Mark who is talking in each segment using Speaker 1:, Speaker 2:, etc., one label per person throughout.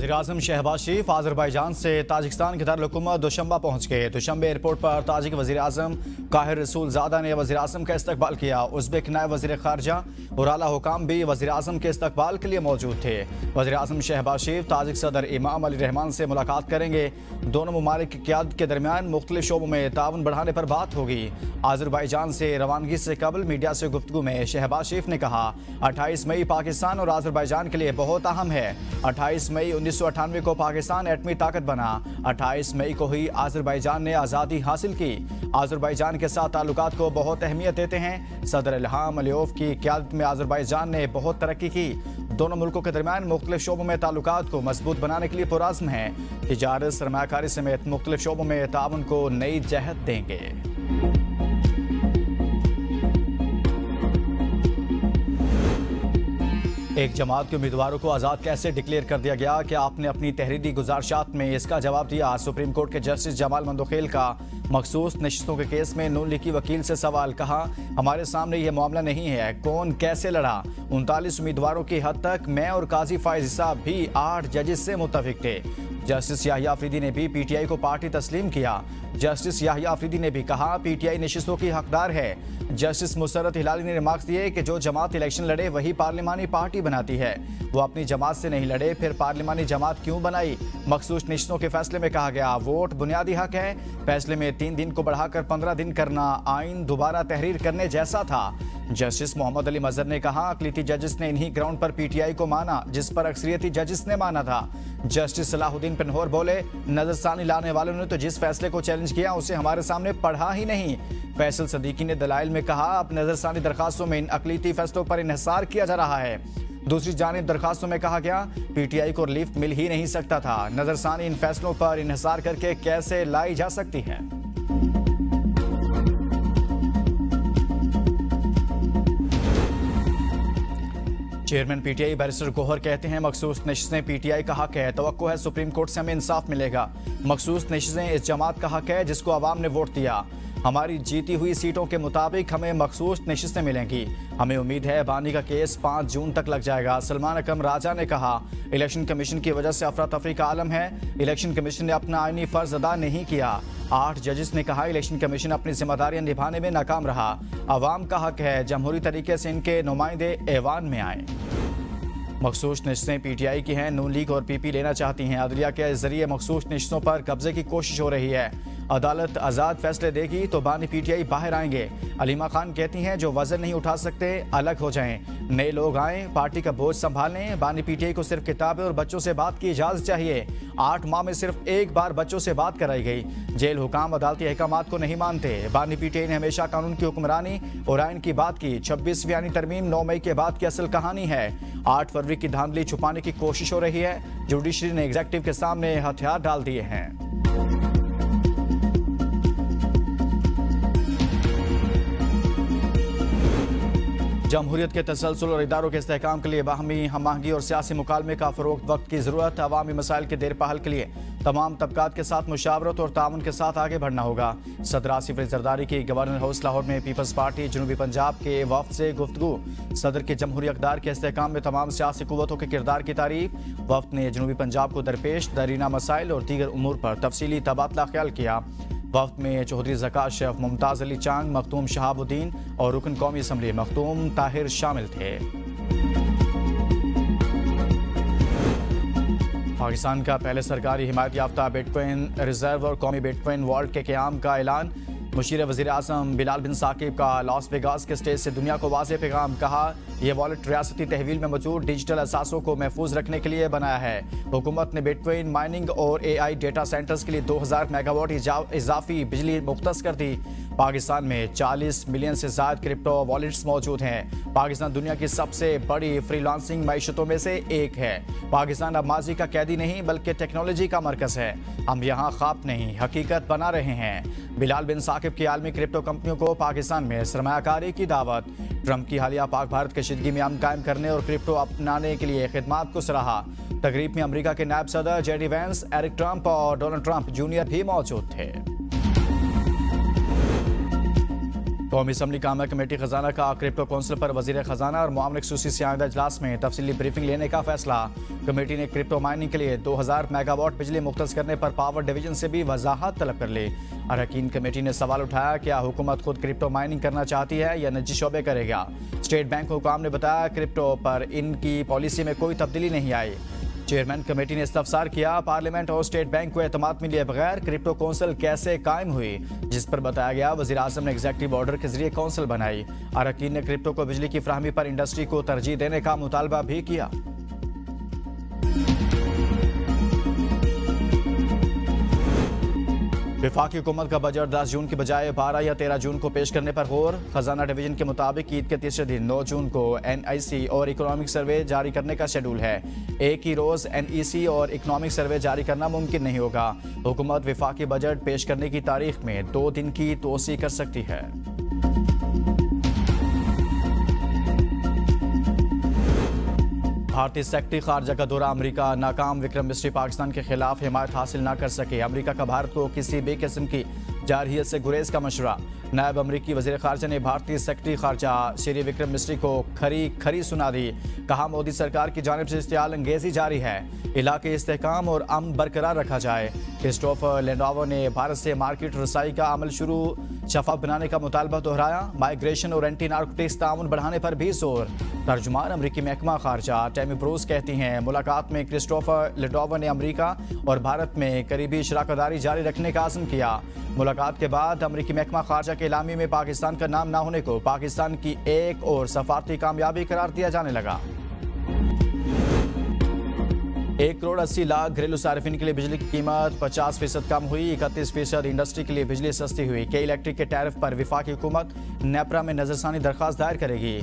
Speaker 1: वज़ीर-ए-आज़म शहबाज शरीफ आज़रबाईजान से ताजिकिस्तान के दारुल-हुकूमत दुशंबा पहुँच गए। दुशंबे एयरपोर्ट पर ताजिक वज़ीर-ए-आज़म काहिर रसूलज़ादा ने वज़ीर-ए-आज़म का इस्तकबाल किया। उज़्बेक नायब वज़ीर ख़ारजा और आला हुकाम भी वज़ीर-ए-आज़म के इस्तकबाल के लिए मौजूद थे। वज़ीर-ए-आज़म शहबाज शरीफ ताजिक सदर इमाम अली रहमान से मुलाकात करेंगे। दोनों ममालिक की क़यादत के दरमियान मुख्तलिफ शोबों में ताउन बढ़ाने पर बात होगी। आज़रबाईजान से रवानगी से कबल मीडिया से गुफ्तगू में शहबाज शरीफ ने कहा, 28 मई पाकिस्तान और आज़रबाईजान के लिए बहुत अहम है। 28 मई 1998 को पाकिस्तान एटमी ताकत बना। 28 मई को ही आज़रबाईजान ने आज़ादी हासिल की। आज़रबाईजान के साथ ताल्लुकात को बहुत अहमियत देते हैं। सदर इल्हाम अलियोव की क़यादत में आज़रबाईजान ने बहुत तरक्की की। दोनों मुल्कों के दरमियान मुख्तलिफ शोबों में ताल्लुकात को मजबूत बनाने के लिए पुरअज़्म है। तिजारत, सरमायाकारी समेत मुख्तलिफ शोबों में ताउन को नई जहत देंगे। एक जमात के उम्मीदवारों को आज़ाद कैसे डिक्लेयर कर दिया गया कि आपने अपनी तहरीरी गुजारिशात में इसका जवाब दिया। सुप्रीम कोर्ट के जस्टिस जमाल मंदोखेल का मखसूस नशिस्तों के केस में नून लीग की वकील से सवाल। कहा, हमारे सामने यह मामला नहीं है कौन कैसे लड़ा। 39 उम्मीदवारों की हद तक मैं और काजी फायज साहब भी 8 जजेस से मुत्तफिक थे। जस्टिस याहिया अफरीदी ने भी पीटीआई को पार्टी तस्लीम किया। जस्टिस याहिया अफरीदी ने भी कहा, पीटीआई नशिस्तों की हकदार है। जस्टिस मुसर्रत हिलाली ने रिमार्क्स दिए कि जो जमात इलेक्शन लड़े वही पार्लिमानी पार्टी बनाती है। वो अपनी जमात से नहीं लड़े, फिर पार्लिमानी जमात क्यों बनाई। मखसूस नशिस्तों के फैसले में कहा गया, वोट बुनियादी हक है। फैसले में 3 दिन को बढ़ाकर 15 दिन करना आइन दोबारा तहरीर करने जैसा था। जस्टिस मोहम्मद अली मजहर ने कहा, अक़लियती जजेस ने इन्हीं ग्राउंड पर पीटीआई को माना जिस पर अक्सरियती जजेस ने माना था। जस्टिस सलाहुद्दीन पिन्होर बोले, नजरसानी लाने वालों ने तो जिस फैसले को चैलेंज किया उसे हमारे सामने पढ़ा ही नहीं। फैसल सदीकी ने दलाइल में कहा, अब नजरसानी दरखास्तों में इन अक़लियती फैसलों पर इन्हिसार किया जा रहा है। दूसरी जानिब दरखास्तों में कहा गया, पीटीआई को रिलीफ मिल ही नहीं सकता था। नजरसानी इन फैसलों पर इन्हिसार करके कैसे लाई जा सकती है। चेयरमैन पीटीआई बैरिस्टर गोहर कहते हैं, मखसूस नशिस्तें पीटीआई का हक है। तवक्को है सुप्रीम कोर्ट से हमें इंसाफ मिलेगा। मखसूस नशिस्तें इस जमात का हक है जिसको अवाम ने वोट दिया। हमारी जीती हुई सीटों के मुताबिक हमें मखसूस नशिस्तें मिलेंगी। हमें उम्मीद है बानी का केस 5 जून तक लग जाएगा। सलमान अकरम राजा ने कहा, इलेक्शन कमीशन की वजह से अफरा तफरी का आलम है। इलेक्शन कमीशन ने अपना आईनी फर्ज अदा नहीं किया। 8 जजेस ने कहा, इलेक्शन कमीशन अपनी जिम्मेदारियां निभाने में नाकाम रहा। अवाम का हक है जमहूरी तरीके से इनके नुमाइंदे ऐवान में आए। मखसूस नशिस्तें पीटीआई की हैं, नून लीग और पीपी लेना चाहती हैं। अदलिया के जरिए मखसूस नशिस्तों पर कब्जे की कोशिश हो रही है। अदालत आज़ाद फैसले देगी तो बानी पीटीआई बाहर आएंगे। अलीमा खान कहती हैं, जो वजन नहीं उठा सकते अलग हो जाएं। नए लोग आएं, पार्टी का बोझ संभालें। बानी पीटीआई को सिर्फ किताबें और बच्चों से बात की इजाज़त चाहिए। 8 माह में सिर्फ एक बार बच्चों से बात कराई गई। जेल हुकाम अदालती अहकामात को नहीं मानते। बानी पीटीआई ने हमेशा कानून की हुक्मरानी और आइन की बात की। 26वीं आईनी तरमीम 9 मई के बाद की असल कहानी है। 8 फरवरी की धांधली छुपाने की कोशिश हो रही है। जुडिशरी ने एग्जीक्यूटिव के सामने हथियार डाल दिए हैं। जमहूरियत के तसलसल और इदारों के इस्तेहकाम के लिए बाहमी हम-आहंगी और सियासी मुकालमे का फ़रोग़ वक्त की ज़रूरत। अवामी मसाइल के देर पहल के लिए तमाम तबकात के साथ मुशावरत और ताउन के साथ आगे बढ़ना होगा। सदर आसिफ अली ज़रदारी की गवर्नर हाउस लाहौर में पीपल्स पार्टी जनूबी पंजाब के वफ़द से गुफ्तगू। सदर के जमहूरी अक़दार के इस्तेहकाम में तमाम सियासी क़ुव्वतों के किरदार की तारीफ। वफ़द ने जनूबी पंजाब को दरपेश दरीना मसाइल और दीगर उमूर पर तफसीली तबादला ख्याल किया। वफ़द में चौधरी ज़कात शेख मुमताज़ अली चांग, मखदूम शहाबुद्दीन और रुकन कौमी असम्बली मखदूम ताहिर शामिल थे। पाकिस्तान का पहले सरकारी हिमायत याफ्ता बिटकॉइन रिजर्व और कौमी बिटकॉइन वॉल्ट के क़याम का ऐलान। मुशीर वज़ीर-ए-आज़म बिलाल बिन साकिब का लॉस वेगास के स्टेज से दुनिया को वाज़ेह पैगाम। कहा, यह वॉलेट रियासती तहवील में मौजूद डिजिटल असासों को महफूज रखने के लिए बनाया है। हुकूमत ने बिटकॉइन माइनिंग और AI डेटा सेंटर्स के लिए 2000 मेगावाट इजाफी बिजली मुख्तस कर दी। पाकिस्तान में 40 मिलियन से ज़्यादा क्रिप्टो वॉलेट्स मौजूद हैं। पाकिस्तान दुनिया की सबसे बड़ी फ्रीलांसिंग मईशतों में से एक है। पाकिस्तान अब माजी का कैदी नहीं बल्कि टेक्नोलॉजी का मरकज़ है। हम यहाँ ख्वाब नहीं हकीकत बना रहे हैं। बिलाल बिन साकिब की आलमी क्रिप्टो कंपनियों को पाकिस्तान में सरमायाकारी की दावत। ट्रंप की हालिया पाक भारत कशीदगी में अमन कायम करने और क्रिप्टो अपनाने के लिए खिदमात को सराहा। तकरीब में अमेरिका के नायब सदर JD वैंस, एरिक ट्रंप और डोनाल्ड ट्रंप जूनियर भी मौजूद थे। कौमी असम्बली कामा कमेटी खजाना का क्रिप्टो कौंसिल पर वजीर खजाना और मामले खसूसी से आइंदा इजलास में तफसीली ब्रीफिंग लेने का फैसला। कमेटी ने क्रिप्टो माइनिंग के लिए 2000 मेगावाट बिजली मुख्तस करने पर पावर डिवीजन से भी वजाहत तलब कर ली। अरकान कमेटी ने सवाल उठाया, क्या हुकूमत खुद क्रिप्टो माइनिंग करना चाहती है या निजी शोबे करेगा। स्टेट बैंक हुकाम ने बताया, क्रिप्टो पर इनकी पॉलिसी में कोई तब्दीली नहीं आई। चेयरमैन कमेटी ने इस्तफसार किया, पार्लियामेंट और स्टेट बैंक को एतमाद में लिए बगैर क्रिप्टो कौंसिल कैसे कायम हुई, जिस पर बताया गया वज़ीर आज़म ने एग्जीक्यूटिव ऑर्डर के जरिए कौंसिल बनाई। अरकान ने क्रिप्टो को बिजली की फराहमी पर इंडस्ट्री को तरजीह देने का मुतालबा भी किया। वफाकी हुकूमत का बजट 10 जून की बजाय 12 या 13 जून को पेश करने पर गौर। खजाना डिवीजन के मुताबिक ईद के तीसरे दिन 9 जून को NIC और इकोनॉमिक सर्वे जारी करने का शेड्यूल है। एक ही रोज NEC और इकोनॉमिक सर्वे जारी करना मुमकिन नहीं होगा। हुकूमत वफाकी बजट पेश करने की तारीख में 2 दिन की तोसी कर सकती है। भारतीय सेक्रेटरी खारजा का दौरा अमेरिका नाकाम। विक्रम मिस्री पाकिस्तान के खिलाफ हिमायत हासिल न कर सके। अमेरिका का भारत को किसी भी किस्म की जारहियत से गुरेज का मशवरा। नायब अमरीकी वजीर खारजा ने भारतीय सेक्रेटरी खारजा श्री विक्रम मिस्री को खरी सुना दी। कहा, मोदी सरकार की जानिब से इश्तियाल अंगेजी जारी है, इलाके इस्तेहकाम और अमन बरकरार रखा जाए। क्रिस्टोफर लेंडोवो ने भारत से मार्केट रसाई का अमल शुरू शफाफ बनाने का मुतालबा दोहराया। माइग्रेशन और एंटी नार्कोटिक्स ताउन बढ़ाने पर भी जोर। तर्जुमान अमरीकी महकमा खारजा टैमी ब्रूस कहती हैं, मुलाकात में क्रिस्टोफर लेंडोवो ने अमरीका और भारत में करीबी शराकतदारी जारी रखने का आज़म किया। मुलाकात के बाद अमरीकी महकमा खारजा के एलामी में पाकिस्तान का नाम ना होने को पाकिस्तान की एक और सफारती कामयाबी करार दिया जाने लगा। 1 करोड़ 80 लाख घरेलू सार्फिन के लिए बिजली की कीमत 50% कम हुई। 31% इंडस्ट्री के लिए बिजली सस्ती हुई। के इलेक्ट्रिक के टैरिफ पर वफाकी हुकूमत नेपरा में नजरसानी दरख्वास्त दायर करेगी।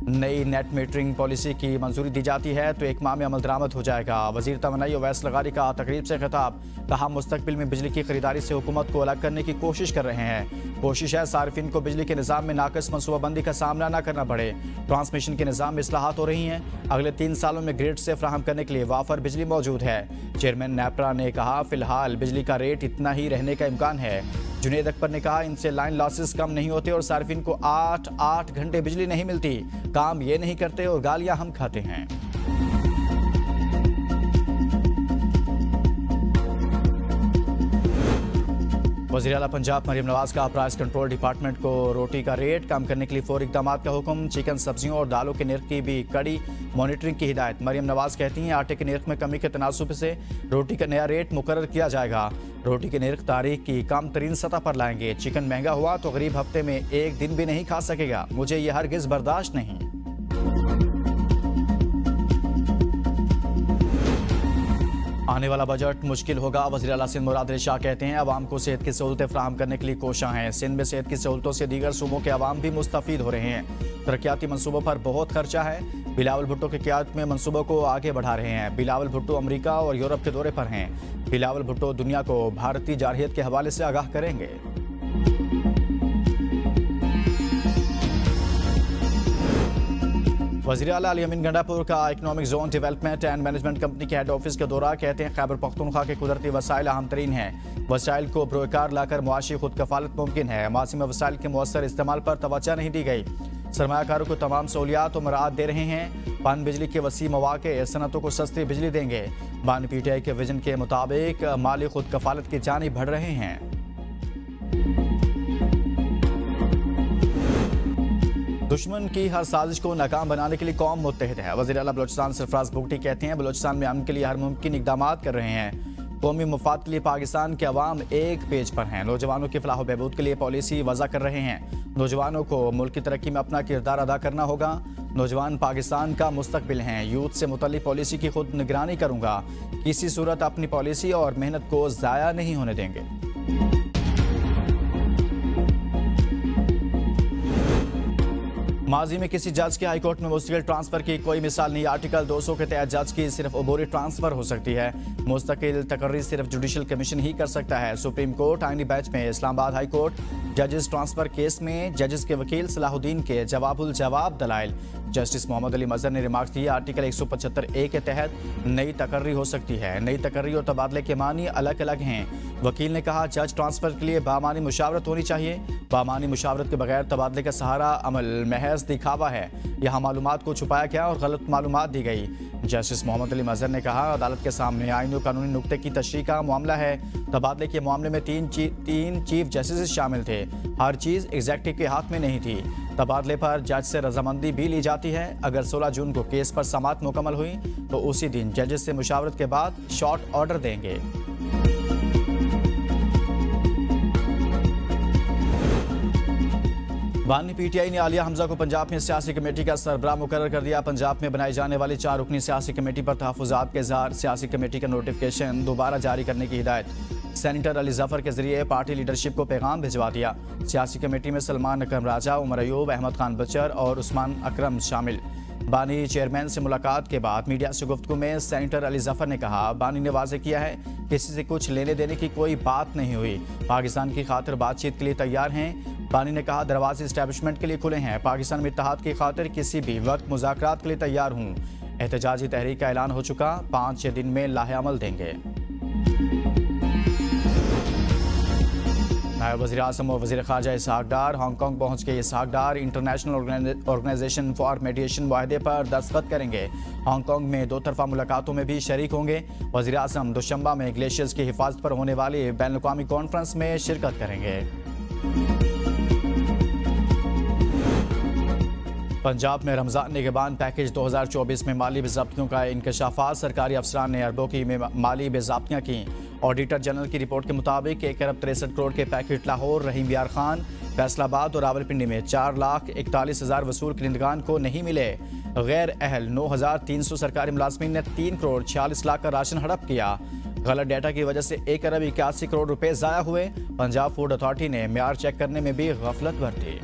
Speaker 1: नई नेट मीटरिंग पॉलिसी की मंजूरी दी जाती है तो 1 माह में अमल दरामद हो जाएगा। वजीर तमन्नाई ओवैस लगारी का तकरीब से खिताब। कहा, मुस्तकबिल में बिजली की खरीदारी से हुकूमत को अलग करने की कोशिश कर रहे हैं। कोशिश है सार्फिन को बिजली के निज़ाम में नाकस मनसूबाबंदी का सामना न करना पड़े। ट्रांसमिशन के निज़ाम में इस्लाहात हो रही हैं। अगले 3 सालों में ग्रिड से फ्राहम करने के लिए वाफर बिजली मौजूद है। चेयरमैन नेपरा ने कहा, फिलहाल बिजली का रेट इतना ही रहने का इम्कान है। जुनेद अकबर ने कहा, इनसे लाइन लॉसेस कम नहीं होते और सार्फिन को 8 घंटे बिजली नहीं मिलती। काम ये नहीं करते और गालियां हम खाते हैं। वज़ीर आला पंजाब मरियम नवाज का प्राइस कंट्रोल डिपार्टमेंट को रोटी का रेट कम करने के लिए फौरी इक़दामात का हुक्म। चिकन, सब्जियों और दालों के निर्ख की भी कड़ी मॉनिटरिंग की हिदायत। मरियम नवाज कहती हैं, आटे के निर्ख में कमी के तनासुब से रोटी का नया रेट मुकर्रर किया जाएगा। रोटी के निर्ख तारीख की कम तरीन सतह पर लाएंगे। चिकन महंगा हुआ तो गरीब हफ्ते में 1 दिन भी नहीं खा सकेगा। मुझे ये हरगिज़ बर्दाश्त नहीं। आने वाला बजट मुश्किल होगा। वज़ीर आला सिंध मुराद अली शाह कहते हैं, अवाम को सेहत की सहूलतें फराहम करने के लिए कोशां हैं। सिंध में सेहत की सहूलतों से दीगर सूबों के अवाम भी मुस्तफ़ीद हो रहे हैं। तरक्याती मनसूबों पर बहुत खर्चा है। बिलावल भुट्टो की क़यादत में मनसूबों को आगे बढ़ा रहे हैं। बिलावल भुट्टो अमरीका और यूरोप के दौरे पर हैं। बिलावल भुट्टो दुनिया को भारतीय जारहियत के हवाले से आगाह करेंगे। वज़ीर आला अली अमीन गंडापुर का economic zone development and management company के हेड ऑफिस का दौरा। कहते हैं, खैबर पख्तूनख्वा के कुदरती वसाइल अहम तरीन हैं। वसाइल को बरोकार लाकर मुआशी खुद कफालत मुमकिन है। मासी में वसाइल के मुअस्सर इस्तेमाल पर तवज्जो नहीं दी गई। सरमायाकारों को तमाम सहूलियात और मराहत दे रहे हैं। पान बिजली के वसी मौके सनतों को सस्ती बिजली देंगे। बान PTI के विजन के मुताबिक माली खुद कफालत की जानिब बढ़ रहे हैं। दुश्मन की हर साजिश को नाकाम बनाने के लिए कौम मुत्तहिद है। वज़ीर आला बलोचिस्तान सरफराज बुगटी कहते हैं, बलोचिस्तान में अमन के लिए हर मुमकिन इक़दामात कर रहे हैं। कौमी मफाद के लिए पाकिस्तान के अवाम एक पेज पर हैं। नौजवानों की फलाह बहबूद के लिए पॉलिसी वज़ा कर रहे हैं। नौजवानों को मुल्क की तरक्की में अपना किरदार अदा करना होगा। नौजवान पाकिस्तान का मुस्तकबिल हैं। यूथ से मुतल्लिक पॉलिसी की खुद निगरानी करूँगा। किसी सूरत अपनी पॉलिसी और मेहनत को ज़ाया नहीं होने देंगे। माजी में किसी जज के हाईकोर्ट में मुस्तकिल ट्रांसफर की कोई मिसाल नहीं। आर्टिकल 200 के तहत जज की सिर्फ अबूरी ट्रांसफर हो सकती है। मुस्तकिल तकर्री सिर्फ जुडिशल कमीशन ही कर सकता है। सुप्रीम कोर्ट आईनी बेंच में इस्लामाबाद हाई कोर्ट जजेस ट्रांसफर केस में जजेस के वकील सलाहुद्दीन के जवाबुल जवाब दलाइल। जस्टिस मोहम्मद अली मजहर ने रिमार्क दिया, आर्टिकल 175A के तहत नई तकर्री हो सकती है। नई तकर्री और तबादले के मानी अलग अलग हैं। वकील ने कहा, जज ट्रांसफर के लिए बामानी मुशावरत होनी चाहिए। बामानी मुशावरत के बगैर तबादले का सहारा अमल महज दिखावा है। यहाँ मालूमात को छुपाया गया और गलत मालूमात दी गई। जस्टिस मोहम्मद अली मजहर ने कहा, अदालत के सामने आईनी और कानूनी नुक्ते की तशरीह का मामला है। तबादले के मामले में तीन चीफ जस्टिस शामिल थे। हर चीज़ एग्जेक्टिव के हाथ में नहीं थी। तबादले पर जज से रजामंदी भी ली जाती है। अगर 16 जून को केस पर समाअत मुकम्मल हुई तो उसी दिन जजेस से मुशावरत के बाद शॉर्ट ऑर्डर देंगे। बानी पीटीआई ने आलिया हमजा को पंजाब में सियासी कमेटी का सरबराह मुकर्रर कर दिया। पंजाब में बनाई जाने वाली 4 रुकनी सियासी कमेटी पर तहफ़्फ़ुज़ात के इज़हार। सियासी कमेटी का नोटिफिकेशन दोबारा जारी करने की हिदायत। सेनेटर अली जफर के जरिए पार्टी लीडरशिप को पैगाम भिजवा दिया। सियासी कमेटी में सलमान अकरम राजा, उमर अयूब, अहमद खान बचर और उस्मान अकरम शामिल। बानी चेयरमैन से मुलाकात के बाद मीडिया से गुफ्तगू में सेनेटर अली जफर ने कहा, बानी ने वाज़ेह किया है किसी से कुछ लेने देने की कोई बात नहीं हुई। पाकिस्तान की खातिर बातचीत के लिए तैयार हैं। बानी ने कहा, दरवाजे इस्टेब्लिशमेंट के लिए खुले हैं। पाकिस्तान में इत्तेहाद की खातिर किसी भी वक्त मुज़ाकरात के लिए तैयार हूँ। एहतजाजी तहरीक का ऐलान हो चुका, 5-6 दिन में लाहे-अमल देंगे। नायब वज़ीर आज़म और वज़ीर ख़ारजा इसहाक़ डार हांगकांग पहुँच गए। इसहाक़ डार इंटरनेशनल ऑर्गेनाइजेशन फॉर मेडिएशन मुआहदे पर दस्तखत करेंगे। हांगकांग में 2 तरफ़ा मुलाकातों में भी शरीक होंगे। वज़ीर आज़म दुशंबा में ग्लेशियर्स की हिफाजत पर होने वाली बैनुल-अक़वामी कॉन्फ्रेंस में शिरकत करेंगे। पंजाब में रमज़ान निगहबान पैकेज 2024 में माली बेज़ाब्तियों का इंकशाफात। सरकारी अफसरान ने अरबों की माली बेज़ाब्तियाँ की। ऑडिटर जनरल की रिपोर्ट के मुताबिक 1 अरब 63 करोड़ के पैकेट लाहौर, रहीम यार खान, फैसलाबाद और रावलपिंडी में 4,41,000 वसूल कुनिंदगान को नहीं मिले। गैर अहल 9,300 सरकारी मुलाजमीन ने 3 करोड़ 46 लाख का राशन हड़प किया। गलत डाटा की वजह से 1 अरब 81 करोड़ रुपए ज़ाया हुए। पंजाब फूड अथॉरिटी ने म्यार चेक करने में भी गफलत बरती।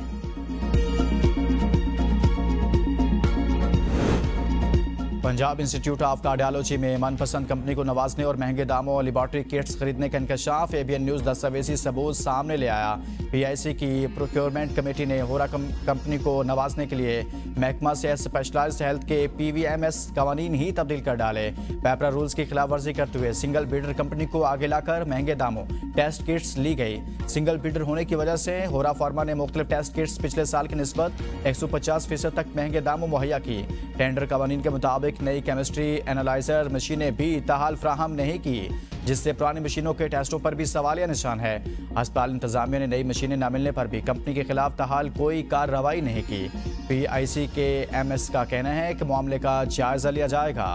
Speaker 1: पंजाब इंस्टीट्यूट ऑफ कार्डियोलॉजी में मनपसंद कंपनी को नवाजने और महंगे दामों और लेबॉर्ट्री किट्स खरीदने का इंकशाफ। एबीएन न्यूज़ दस्तावेजी सबूत सामने ले आया। पीआईसी की प्रोक्योरमेंट कमेटी ने होरा कंपनी को नवाजने के लिए महकमा से स्पेशलाइज्ड हेल्थ के पीवीएमएस कवानीन ही तब्दील कर डाले। पेपरा रूल्स की खिलाफ वर्जी करते हुए सिंगल बिल्डर कंपनी को आगे लाकर महंगे दामों टेस्ट किट्स ली गई। सिंगल बिल्डर होने की वजह से होरा फार्मा ने मुख्तलिफ टेस्ट किट्स पिछले साल की निस्बत 150% तक महंगे दामों मुहैया की। टेंडर कवानीन के मुताबिक नई केमिस्ट्री एनालाइजर मशीनें भी ताहाल फ्राहम नहीं की, जिससे पुरानी मशीनों के टेस्टों पर भी सवालिया निशान है। अस्पताल इंतजामिया ने नई मशीनें न मिलने पर भी कंपनी के खिलाफ ताहाल कोई कार्रवाई नहीं की। पीआईसी के एमएस का कहना है कि मामले का जायजा लिया जाएगा।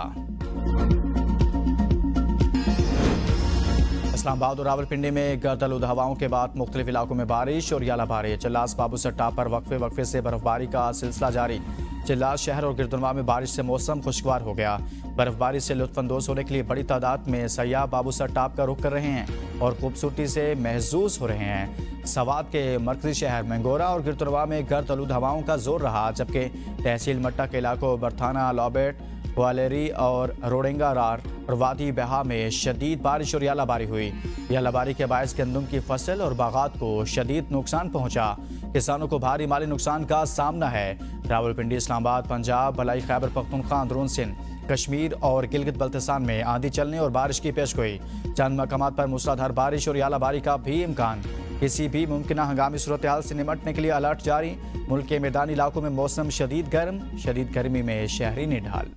Speaker 1: इस्लामाबाद और रावलपिंडी में गर्द-आलूद हवाओं के बाद मुख्तलिफ इलाकों में बारिश और यालाबारी। चिल्लास बाबूसर टाप पर वक्फे से बर्फबारी का सिलसिला जारी। चिल्लास शहर और गिरदुनवा में बारिश से मौसम खुशगवार हो गया। बर्फबारी से लुत्फानंदोज होने के लिए बड़ी तादाद में सयाह बाबूसर टाप का रुख कर रहे हैं और खूबसूरती से महसूस हो रहे हैं। सवात के मरकजी शहर मंगोरा और गिरदुनवा में गर्द-आलूद हवाओं का जोर रहा, जबकि तहसील मट्टा के इलाकों बरथाना, लॉबेट, ग्वालेरी और रोडेंगा रार और वादी बहा में शदीद बारिश और यालाबारी हुई। यालाबारी के बायस गंदम की फसल और बागात को शदीद नुकसान पहुंचा। किसानों को भारी माली नुकसान का सामना है। रावलपिंडी, इस्लामाबाद, पंजाब, भलाई, खैबर पख्तूनख्वा, अंदरून सिंध, कश्मीर और गिलगित बल्तिस्तान में आंधी चलने और बारिश की पेशगोई। चंद मकामात पर मूसलाधार बारिश और यालाबारी का भी इम्कान। किसी भी मुमकिन हंगामी सूरत हाल से निमटने के लिए अलर्ट जारी। मुल्क के मैदानी इलाकों में मौसम शदीद गर्म, शदीद गर्मी में शहरी निढाल।